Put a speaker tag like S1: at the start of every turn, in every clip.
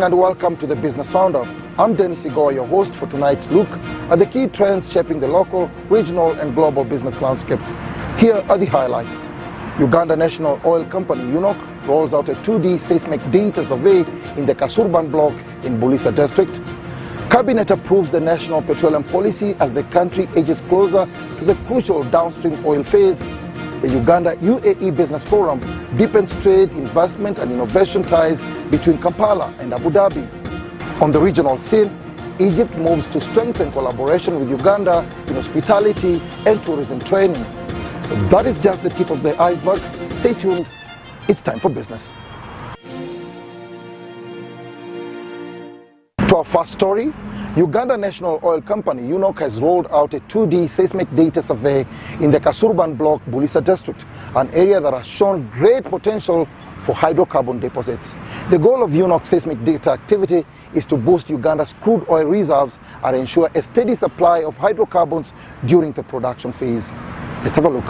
S1: evening and welcome to the Business Roundup. I'm Dennis Igor, your host for tonight's look at the key trends shaping the local, regional and global business landscape. Here are the highlights. Uganda National Oil Company, UNOC, rolls out a 2D seismic data survey in the Kasurban block in Bulisa district. Cabinet approves the national petroleum policy as the country edges closer to the crucial downstream oil phase. The Uganda-UAE Business Forum deepens trade, investment and innovation ties between Kampala and Abu Dhabi. On the regional scene, Egypt moves to strengthen collaboration with Uganda in hospitality and tourism training. That is just the tip of the iceberg. Stay tuned. It's time for business. To our first story, Uganda National Oil Company, UNOC, has rolled out a 2D seismic data survey in the Kasurban block, Bulisa district, an area that has shown great potential for hydrocarbon deposits. The goal of UNOC seismic data activity is to boost Uganda's crude oil reserves and ensure a steady supply of hydrocarbons during the production phase. Let's have a look.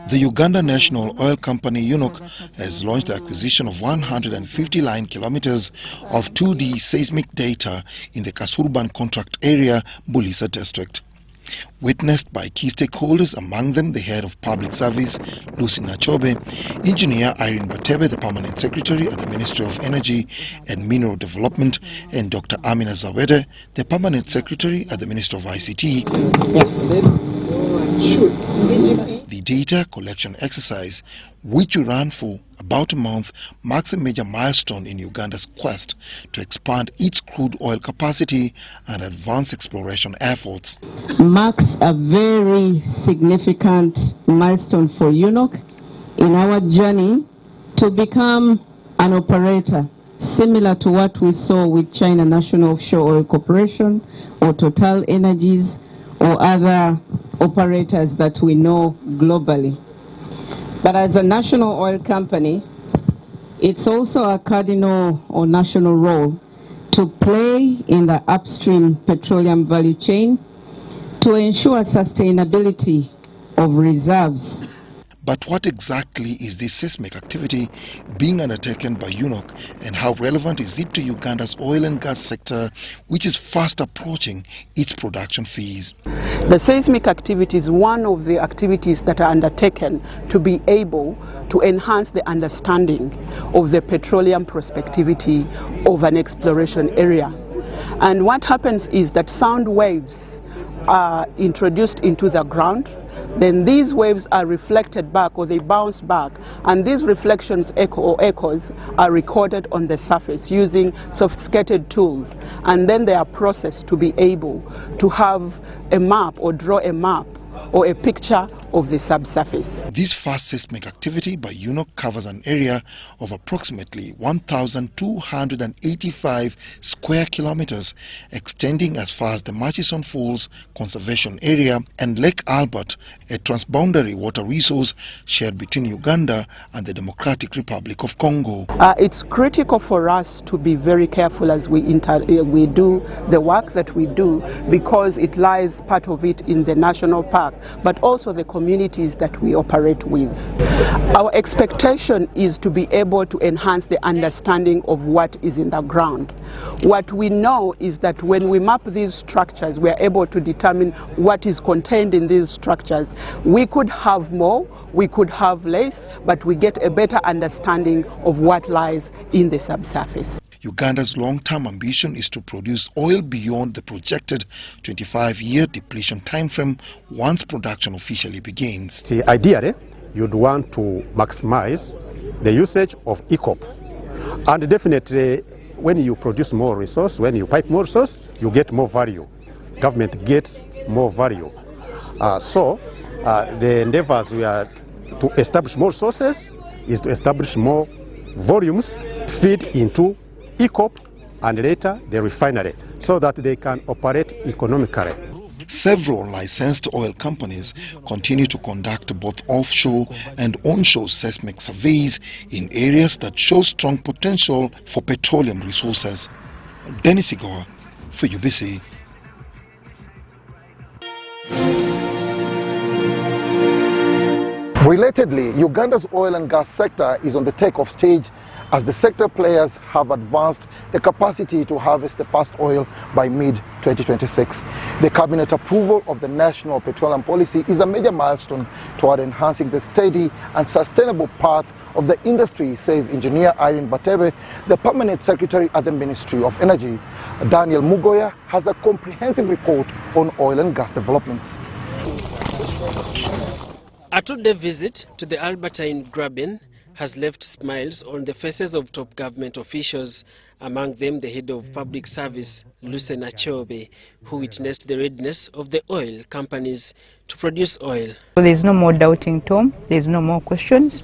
S2: The Uganda National Oil Company, UNOC, has launched the acquisition of 150 line kilometers of 2D seismic data in the Kasurban contract area, Bulisa district. Witnessed by key stakeholders, among them the head of public service, Lucy Nachobe, engineer Irene Batebe, the permanent secretary at the Ministry of Energy and Mineral Development, and Dr. Amina Zawede, the permanent secretary at the Ministry of ICT. The data collection exercise, which will run for about a month, marks a major milestone in Uganda's quest to expand its crude oil capacity and advance exploration efforts.
S3: Marks a very significant milestone for UNOC in our journey to become an operator similar to what we saw with China National Offshore Oil Corporation or Total Energies or other operators that we know globally. But as a national oil company, it's also a cardinal or national role to play in the upstream petroleum value chain to ensure sustainability of reserves.
S2: But what exactly is this seismic activity being undertaken by UNOC, and how relevant is it to Uganda's oil and gas sector, which is fast approaching its production phase?
S4: The seismic activity is one of the activities that are undertaken to be able to enhance the understanding of the petroleum prospectivity of an exploration area. And what happens is that sound waves are introduced into the ground. Then these waves are reflected back, or they bounce back, and these reflections echoes are recorded on the surface using sophisticated tools, and then they are processed to be able to have a map or draw a map or a picture of the subsurface.
S2: This fast seismic activity by UNOC covers an area of approximately 1,285 square kilometers, extending as far as the Murchison Falls Conservation Area and Lake Albert, a transboundary water resource shared between Uganda and the Democratic Republic of Congo.
S4: It's critical for us to be very careful as we do the work that we do, because it lies part of it in the national park, but also the communities that we operate with. Our expectation is to be able to enhance the understanding of what is in the ground. What we know is that when we map these structures, we are able to determine what is contained in these structures. We could have more, we could have less, but we get a better understanding of what lies in the subsurface.
S2: Uganda's long-term ambition is to produce oil beyond the projected 25-year depletion timeframe once production officially begins.
S5: See, ideally, you'd want to maximize the usage of ECOP. And definitely, when you produce more resource, when you pipe more resource, you get more value. Government gets more value. The endeavors we are to establish more sources is to establish more volumes to feed into ECOP and later the refinery, so that they can operate economically.
S2: Several licensed oil companies continue to conduct both offshore and onshore seismic surveys in areas that show strong potential for petroleum resources. Dennis Igor for UBC.
S1: Relatedly, Uganda's oil and gas sector is on the takeoff stage as the sector players have advanced the capacity to harvest the first oil by mid-2026. The cabinet approval of the National Petroleum Policy is a major milestone toward enhancing the steady and sustainable path of the industry, says Engineer Irene Batebe, the Permanent Secretary at the Ministry of Energy. Daniel Mugoya has a comprehensive report on oil and gas developments.
S6: A two-day visit to the Albertine Graben has left smiles on the faces of top government officials, among them the head of public service, Lucena Chobe, who witnessed the readiness of the oil companies to produce oil.
S7: There's no more doubting, Tom. There's no more questions.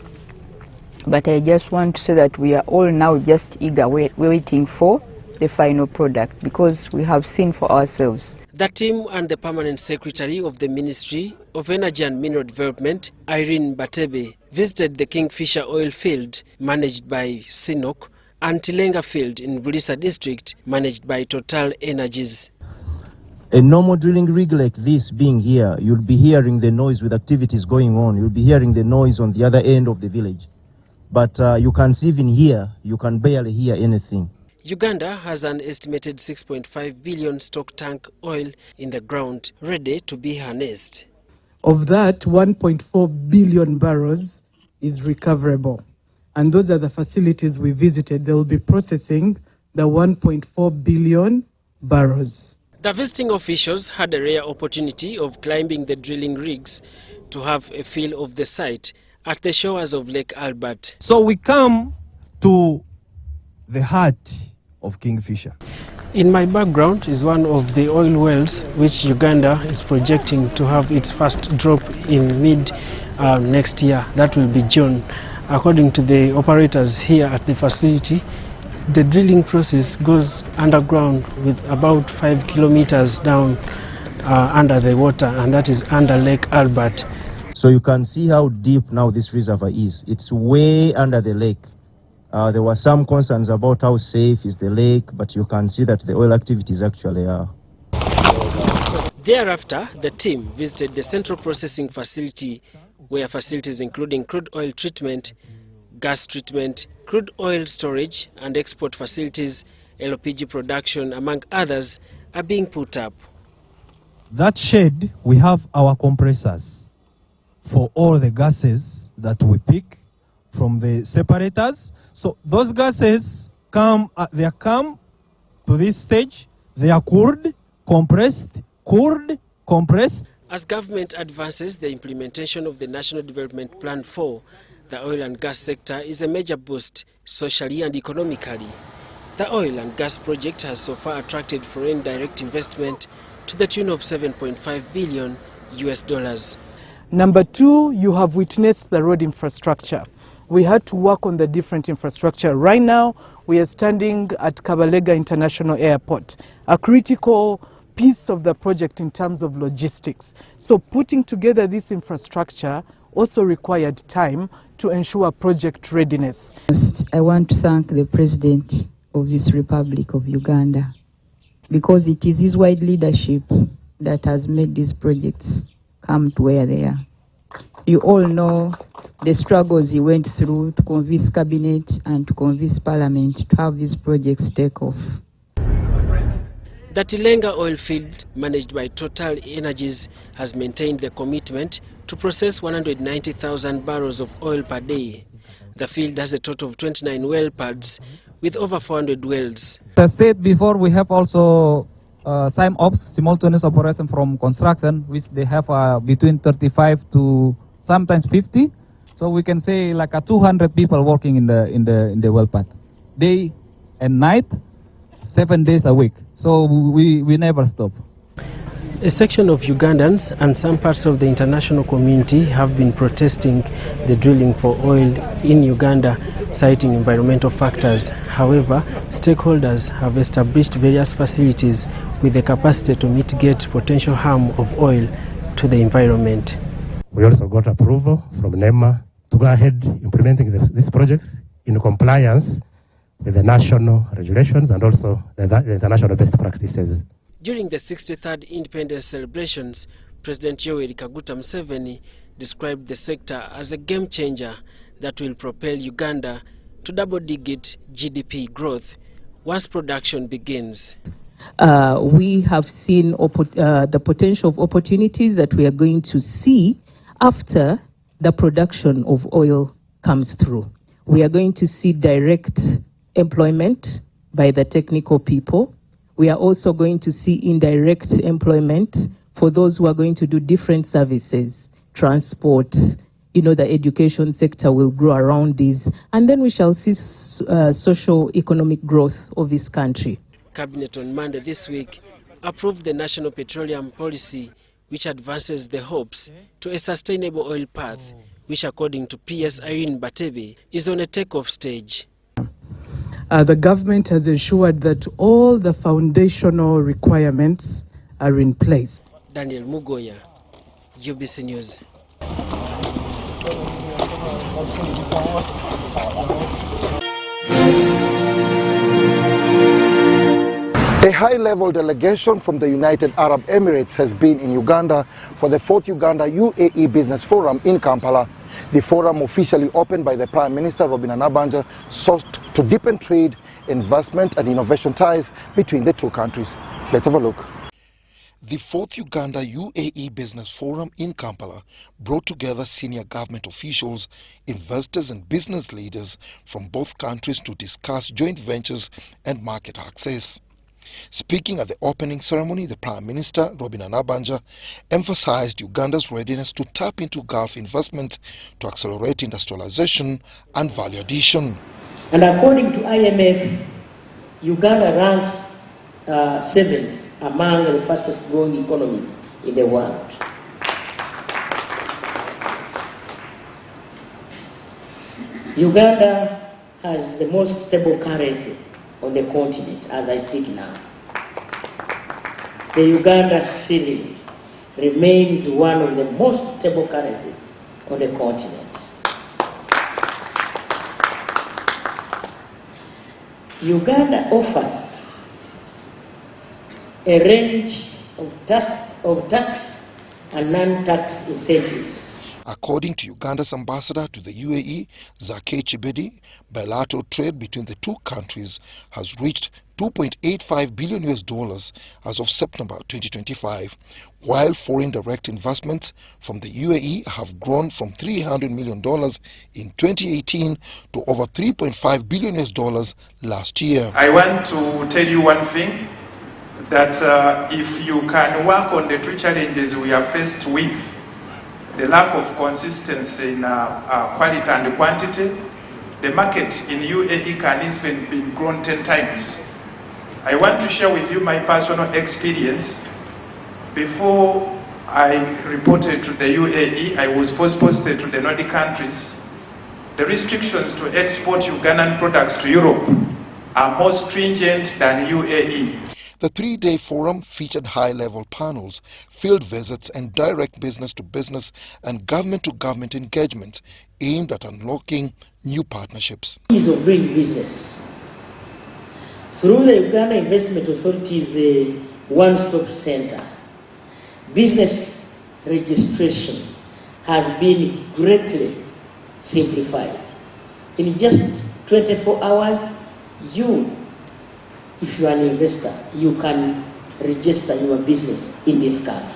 S7: But I just want to say that we are all now just eager waiting for the final product, because we have seen for ourselves.
S6: The team and the Permanent Secretary of the Ministry of Energy and Mineral Development, Irene Batebe, visited the Kingfisher oil field managed by CNOOC and Tilenga field in Bulisa district managed by Total Energies.
S8: A normal drilling rig like this being here, you'll be hearing the noise with activities going on. You'll be hearing the noise on the other end of the village. But you can't even hear, you can barely hear anything.
S6: Uganda has an estimated 6.5 billion stock tank oil in the ground, ready to be harnessed.
S9: Of that, 1.4 billion barrels is recoverable. And those are the facilities we visited. They will be processing the 1.4 billion barrels.
S6: The visiting officials had a rare opportunity of climbing the drilling rigs to have a feel of the site at the shores of Lake Albert.
S10: So we come to the heart of Kingfisher.
S6: In my background is one of the oil wells which Uganda is projecting to have its first drop in mid next year. That will be June. According to the operators here at the facility, the drilling process goes underground with about 5 kilometers down under the water, and that is under Lake Albert.
S8: So you can see how deep now this reservoir is. It's way under the lake. There were some concerns about how safe is the lake, but you can see that the oil activities actually are.
S6: Thereafter, the team visited the central processing facility, where facilities including crude oil treatment, gas treatment, crude oil storage and export facilities, LPG production, among others, are being put up.
S10: That shed, we have our compressors for all the gases that we pick from the separators. So those gases come to this stage, they are cooled, compressed,
S6: As government advances the implementation of the National Development Plan 4, the oil and gas sector is a major boost socially and economically. The oil and gas project has so far attracted foreign direct investment to the tune of $7.5 billion.
S9: Number two, you have witnessed the road infrastructure. We had to work on the different infrastructure. Right now, we are standing at Kabalega International Airport, a critical piece of the project in terms of logistics. So putting together this infrastructure also required time to ensure project readiness.
S7: I want to thank the President of this Republic of Uganda, because it is his wide leadership that has made these projects come to where they are. You all know the struggles he went through to convince Cabinet and to convince Parliament to have these projects take off.
S6: The Tilenga oil field, managed by Total Energies, has maintained the commitment to process 190,000 barrels of oil per day. The field has a total of 29 well pads with over 400 wells.
S11: As said before, we have also simultaneous operation from construction, which they have between 35 to sometimes 50. So we can say like 200 people working in the well pad, day and night, 7 days a week. So we never stop.
S6: A section of Ugandans and some parts of the international community have been protesting the drilling for oil in Uganda, citing environmental factors. However, stakeholders have established various facilities with the capacity to mitigate potential harm of oil to the environment.
S12: We also got approval from NEMA to go ahead implementing this project in compliance with the national regulations and also the international best practices.
S6: During the 63rd independence celebrations, President Yoweri Kaguta Museveni described the sector as a game changer that will propel Uganda
S13: to double-digit GDP growth once production begins.
S3: We have seen the potential of opportunities that we are going to see after the production of oil comes through. We are going to see direct employment by the technical people. We are also going to see indirect employment for those who are going to do different services, transport, the education sector will grow around these. And then we shall see social economic growth of this country.
S13: Cabinet on Monday this week approved the National Petroleum Policy, which advances the hopes to a sustainable oil path, which according to PS Irene Batebe is on a takeoff stage.
S9: The government has ensured that all the foundational requirements are in place.
S13: Daniel Mugoya, UBC News.
S1: A high-level delegation from the United Arab Emirates has been in Uganda for the 4th Uganda-UAE Business Forum in Kampala. The forum, officially opened by the Prime Minister Robin Anabanja, sought to deepen trade, investment and innovation ties between the two countries. Let's have a look.
S2: The 4th Uganda-UAE Business Forum in Kampala brought together senior government officials, investors and business leaders from both countries to discuss joint ventures and market access. Speaking at the opening ceremony, the Prime Minister, Robin Anabanja, emphasized Uganda's readiness to tap into Gulf investment to accelerate industrialization and value addition.
S14: And according to IMF, Uganda ranks 7th among the fastest growing economies in the world. Uganda has the most stable currency on the continent as I speak now. The Uganda shilling remains one of the most stable currencies on the continent. Uganda offers a range of tax and non-tax incentives.
S2: According to Uganda's ambassador to the UAE, Zake Chibedi, bilateral trade between the two countries has reached $2.85 billion as of September 2025, while foreign direct investments from the UAE have grown from $300 million in 2018 to over $3.5 billion last year.
S15: I want to tell you one thing, that if you can work on the two challenges we are faced with, the lack of consistency in quality and quantity, the market in UAE can even be grown 10 times. I want to share with you my personal experience. Before I reported to the UAE, I was first posted to the Nordic countries. The restrictions to export Ugandan products to Europe are more stringent than UAE.
S2: The three-day forum featured high-level panels, field visits and direct business-to-business and government-to-government engagement aimed at unlocking new partnerships.
S14: Ease of doing business. Through the Uganda Investment Authority's one-stop center, business registration has been greatly simplified. In just 24 hours, if you are an investor, you can register your business in this country.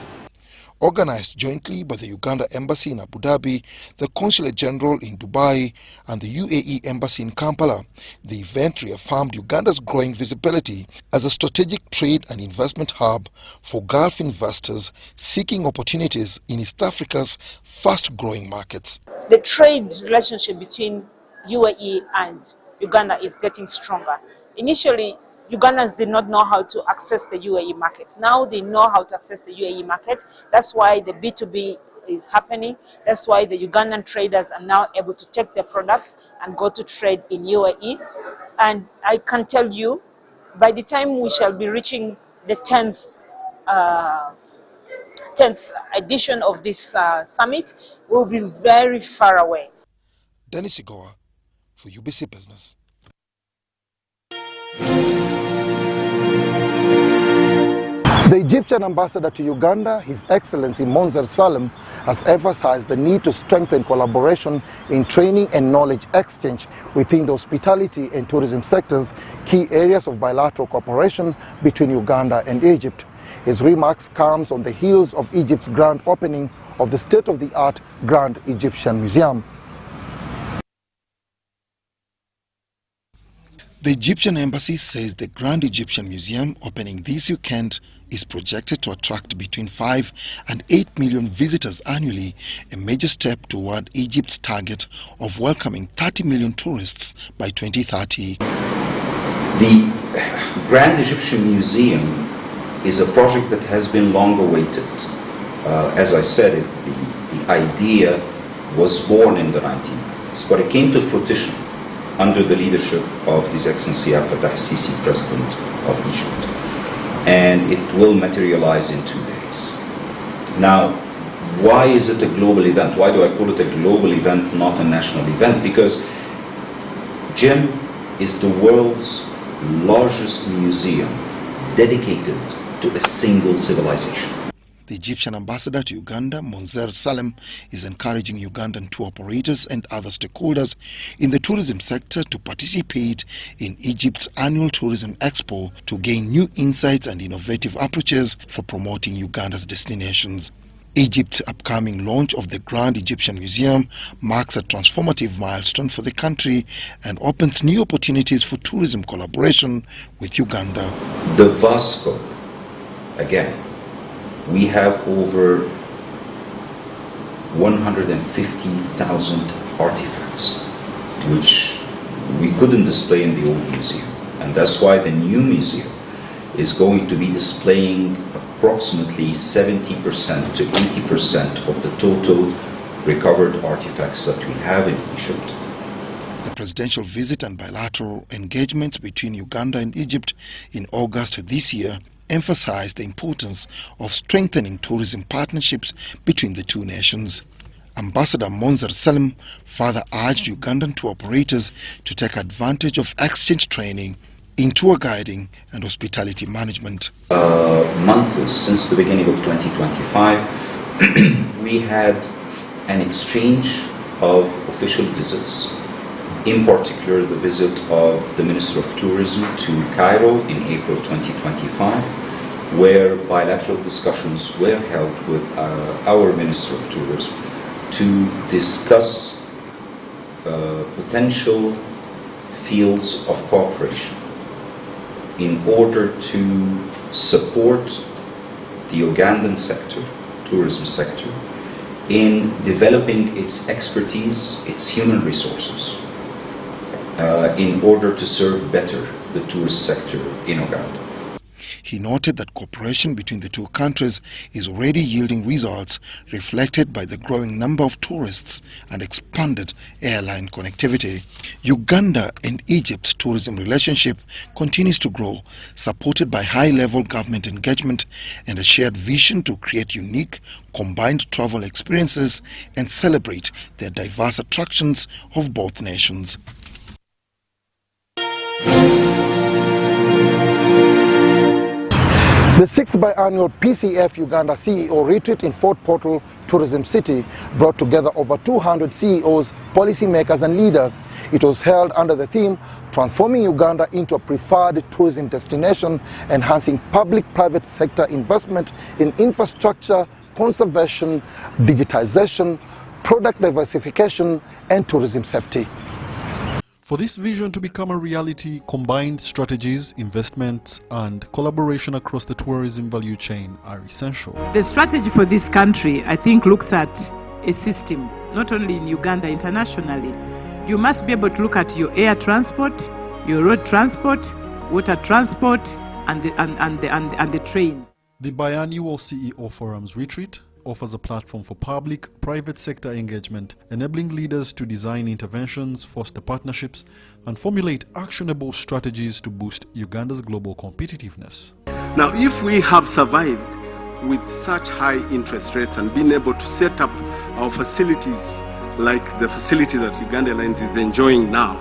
S2: Organized jointly by the Uganda Embassy in Abu Dhabi, the Consulate General in Dubai and the UAE Embassy in Kampala, the event reaffirmed Uganda's growing visibility as a strategic trade and investment hub for Gulf investors seeking opportunities in East Africa's fast-growing markets.
S16: The trade relationship between UAE and Uganda is getting stronger. Initially, Ugandans did not know how to access the UAE market. Now they know how to access the UAE market. That's why the B2B is happening. That's why the Ugandan traders are now able to take their products and go to trade in UAE. And I can tell you, by the time we shall be reaching the 10th edition of this summit, we'll be very far away.
S2: Dennis Igoa for UBC Business.
S1: The Egyptian ambassador to Uganda, His Excellency Monzer Salem, has emphasized the need to strengthen collaboration in training and knowledge exchange within the hospitality and tourism sectors, key areas of bilateral cooperation between Uganda and Egypt. His remarks comes on the heels of Egypt's grand opening of the state-of-the-art Grand Egyptian Museum.
S2: The Egyptian embassy says the Grand Egyptian Museum opening this weekend is projected to attract between 5 and 8 million visitors annually, a major step toward Egypt's target of welcoming 30 million tourists by 2030.
S17: The Grand Egyptian Museum is a project that has been long awaited. As I said, the idea was born in the 1990s, but it came to fruition under the leadership of His Excellency Abdel Fattah el-Sisi, President of Egypt. And it will materialize in 2 days. Now, why is it a global event? Why do I call it a global event, not a national event? Because GEM is the world's largest museum dedicated to a single civilization.
S2: The Egyptian ambassador to Uganda, Monzer Salem, is encouraging Ugandan tour operators and other stakeholders in the tourism sector to participate in Egypt's annual tourism expo to gain new insights and innovative approaches for promoting Uganda's destinations. Egypt's upcoming launch of the Grand Egyptian Museum marks a transformative milestone for the country and opens new opportunities for tourism collaboration with Uganda.
S17: The vast scope, again, we have over 150,000 artifacts, which we couldn't display in the old museum. And that's why the new museum is going to be displaying approximately 70% to 80% of the total recovered artifacts that we have in Egypt.
S2: The presidential visit and bilateral engagements between Uganda and Egypt in August this year emphasized the importance of strengthening tourism partnerships between the two nations. Ambassador Monzer Salem further urged Ugandan tour operators to take advantage of exchange training in tour guiding and hospitality management.
S17: Months since the beginning of 2025, we had an exchange of official visits, in particular the visit of the Minister of Tourism to Cairo in April 2025, where bilateral discussions were held with our Minister of Tourism to discuss potential fields of cooperation in order to support the Ugandan sector, tourism sector, in developing its expertise, its human resources, in order to serve better the tourist sector in Uganda.
S2: He noted that cooperation between the two countries is already yielding results reflected by the growing number of tourists and expanded airline connectivity. Uganda and Egypt's tourism relationship continues to grow, supported by high-level government engagement and a shared vision to create unique, combined travel experiences and celebrate the diverse attractions of both nations.
S1: The 6th biannual PCF Uganda CEO retreat in Fort Portal Tourism City brought together over 200 CEOs, policymakers and leaders. It was held under the theme Transforming Uganda into a Preferred Tourism Destination, Enhancing Public-Private Sector Investment in Infrastructure, Conservation, Digitization, Product Diversification and Tourism Safety.
S18: For this vision to become a reality, combined strategies, investments, and collaboration across the tourism value chain are essential.
S19: The strategy for this country, I think, looks at a system, not only in Uganda, internationally. You must be able to look at your air transport, your road transport, water transport, and the train.
S18: The biannual CEO Forums Retreat offers a platform for public-private sector engagement, enabling leaders to design interventions, foster partnerships, and formulate actionable strategies to boost Uganda's global competitiveness.
S20: Now, if we have survived with such high interest rates and been able to set up our facilities like the facility that Uganda Airlines is enjoying now,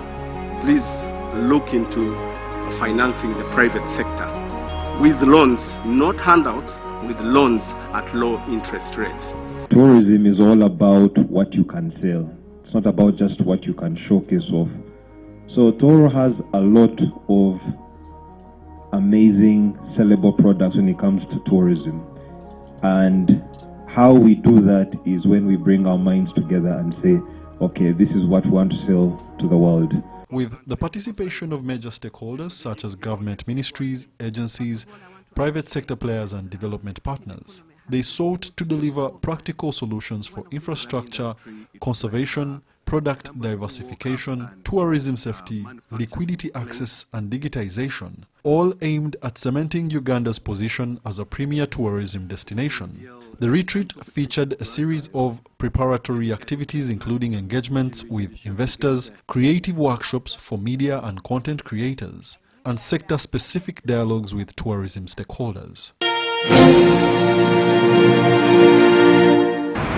S20: please look into financing the private sector. with loans, not handouts, with loans at low interest rates.
S21: Tourism is all about what you can sell. It's not about just what you can showcase off. So Toro has a lot of amazing sellable products when it comes to tourism. And how we do that is when we bring our minds together and say, okay, this is what we want to sell to the world.
S18: With the participation of major stakeholders such as government ministries, agencies, private sector players and development partners, they sought to deliver practical solutions for infrastructure, conservation, product diversification, tourism safety, liquidity access and digitization, all aimed at cementing Uganda's position as a premier tourism destination. The retreat featured a series of preparatory activities including engagements with investors, creative workshops for media and content creators, and sector-specific dialogues with tourism stakeholders.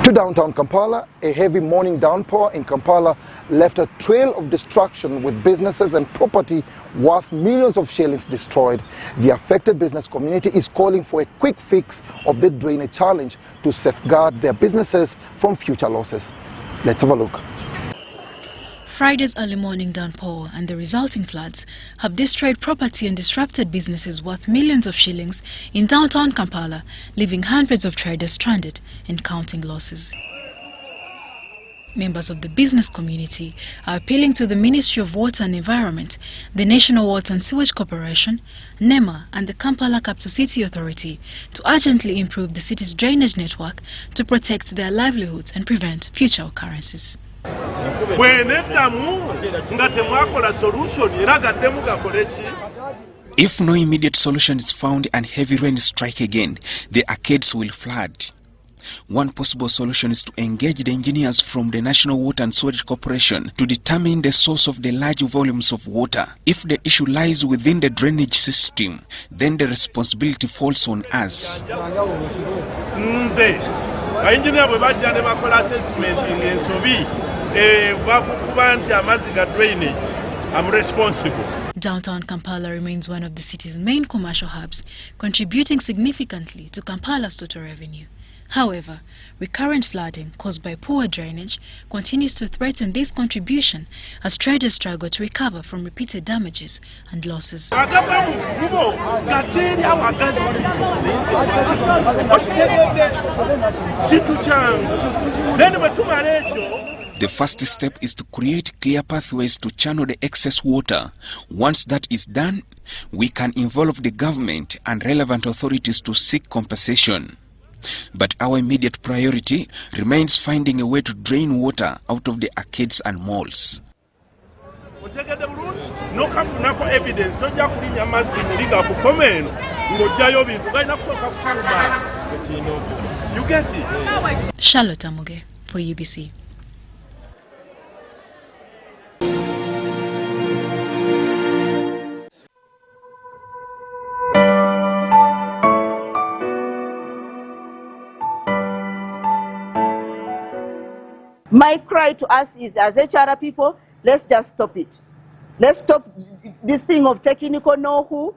S1: To downtown Kampala, a heavy morning downpour in Kampala left a trail of destruction with businesses and property worth millions of shillings destroyed. The affected business community is calling for a quick fix of the drainage challenge to safeguard their businesses from future losses. Let's have a look.
S22: Friday's early morning downpour and the resulting floods have destroyed property and disrupted businesses worth millions of shillings in downtown Kampala, leaving hundreds of traders stranded and counting losses. Members of the business community are appealing to the Ministry of Water and Environment, the National Water and Sewage Corporation, NEMA and the Kampala Capital City Authority to urgently improve the city's drainage network to protect their livelihoods and prevent future occurrences.
S23: If no immediate solution is found and heavy rain strike again, the arcades will flood. One possible solution is to engage the engineers from the National Water and Sewage Corporation to determine the source of the large volumes of water. If the issue lies within the drainage system, then the responsibility falls on us.
S22: I'm responsible. Downtown Kampala remains one of the city's main commercial hubs, contributing significantly to Kampala's total revenue. However, recurrent flooding caused by poor drainage continues to threaten this contribution as traders struggle to recover from repeated damages and losses.
S23: The first step is to create clear pathways to channel the excess water. Once that is done, we can involve the government and relevant authorities to seek compensation. But our immediate priority remains finding a way to drain water out of the arcades and malls.
S22: Charlotte Amuge for UBC.
S24: My cry to us is, as HR people, let's just stop it. Let's stop this thing of technical know-who,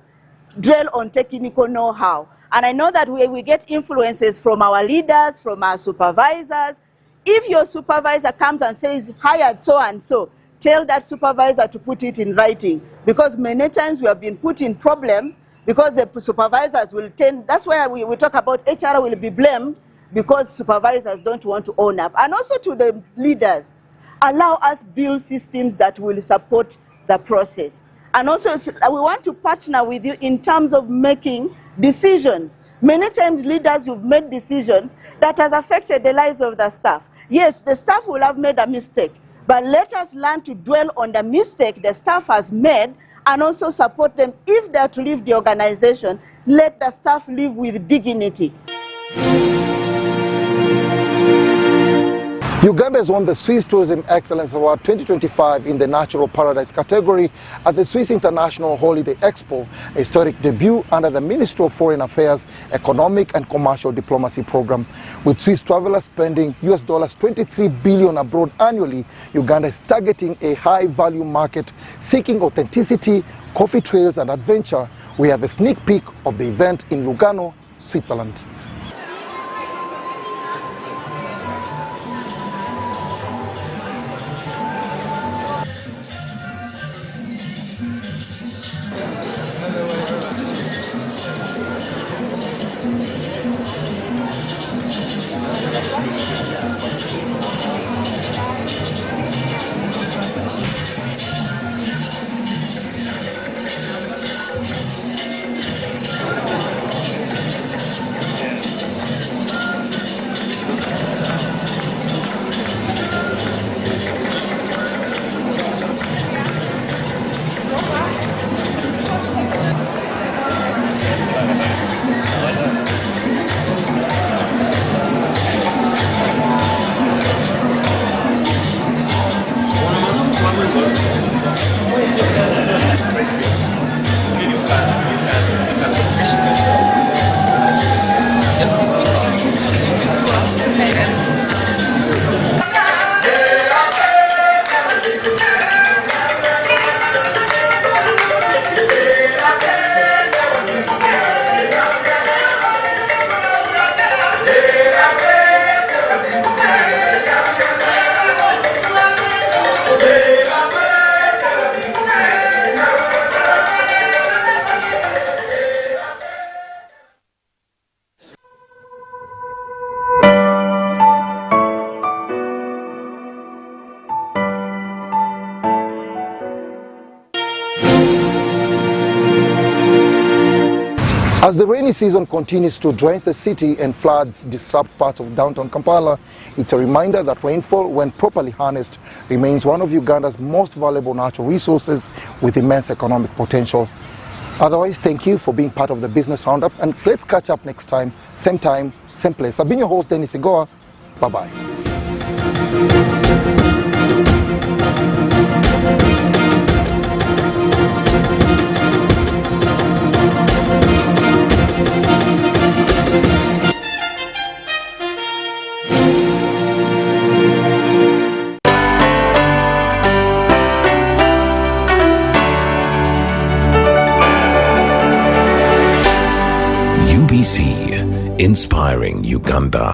S24: dwell on technical know-how. And I know that we get influences from our leaders, from our supervisors. If your supervisor comes and says, hired so and so, tell that supervisor to put it in writing. Because many times we have been put in problems because the supervisors will tend, that's why we talk about HR will be blamed, because supervisors don't want to own up. And also to the leaders, allow us build systems that will support the process. And also we want to partner with you in terms of making decisions. Many times leaders, you've made decisions that has affected the lives of the staff. Yes, the staff will have made a mistake, but let us learn to dwell on the mistake the staff has made and also support them. If they are to leave the organization, let the staff live with dignity.
S1: Uganda has won the Swiss Tourism Excellence Award 2025 in the Natural Paradise category at the Swiss International Holiday Expo, a historic debut under the Ministry of Foreign Affairs Economic and Commercial Diplomacy Program. With Swiss travelers spending $23 billion abroad annually, Uganda is targeting a high-value market, seeking authenticity, coffee trails and adventure, we have a sneak peek of the event in Lugano, Switzerland. As the rainy season continues to drench the city and floods disrupt parts of downtown Kampala, it's a reminder that rainfall, when properly harnessed, remains one of Uganda's most valuable natural resources with immense economic potential. Otherwise, thank you for being part of the Business Roundup, and let's catch up next time, same place. I've been your host, Dennis Igoa. Bye-bye.
S4: UBC, inspiring Uganda.